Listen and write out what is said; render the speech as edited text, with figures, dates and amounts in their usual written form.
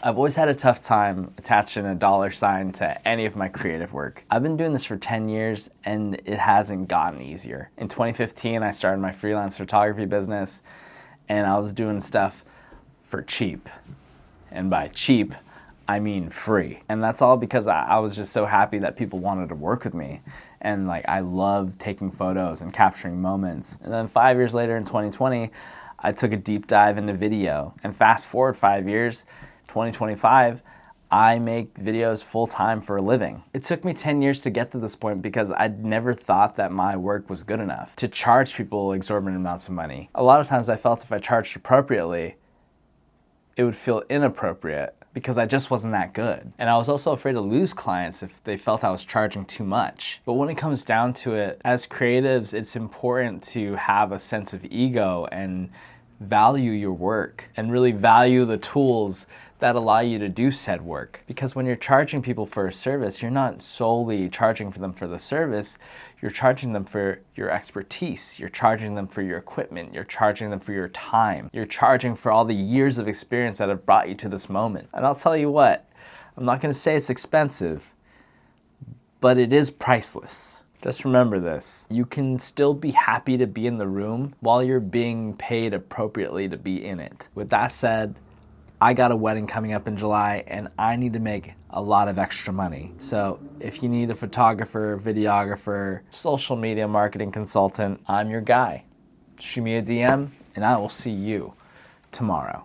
I've always had a tough time attaching a dollar sign to any of my creative work. I've been doing this for 10 years and it hasn't gotten easier. In 2015, I started my freelance photography business and I was doing stuff for cheap. And by cheap, I mean free. And that's all because I was just so happy that people wanted to work with me. And like, I love taking photos and capturing moments. And then 5 years later in 2020, I took a deep dive into video. And fast forward 5 years, 2025, I make videos full time for a living. It took me 10 years to get to this point because I'd never thought that my work was good enough to charge people exorbitant amounts of money. A lot of times I felt if I charged appropriately, it would feel inappropriate because I just wasn't that good. And I was also afraid to lose clients if they felt I was charging too much. But when it comes down to it, as creatives, it's important to have a sense of ego and value your work and really value the tools that allow you to do said work. Because when you're charging people for a service, you're not solely charging for them for the service, you're charging them for your expertise, you're charging them for your equipment, you're charging them for your time, you're charging for all the years of experience that have brought you to this moment. And I'll tell you what, I'm not gonna say it's expensive, but it is priceless. Just remember this, you can still be happy to be in the room while you're being paid appropriately to be in it. With that said, I got a wedding coming up in July and I need to make a lot of extra money. So if you need a photographer, videographer, social media marketing consultant, I'm your guy. Shoot me a DM and I will see you tomorrow.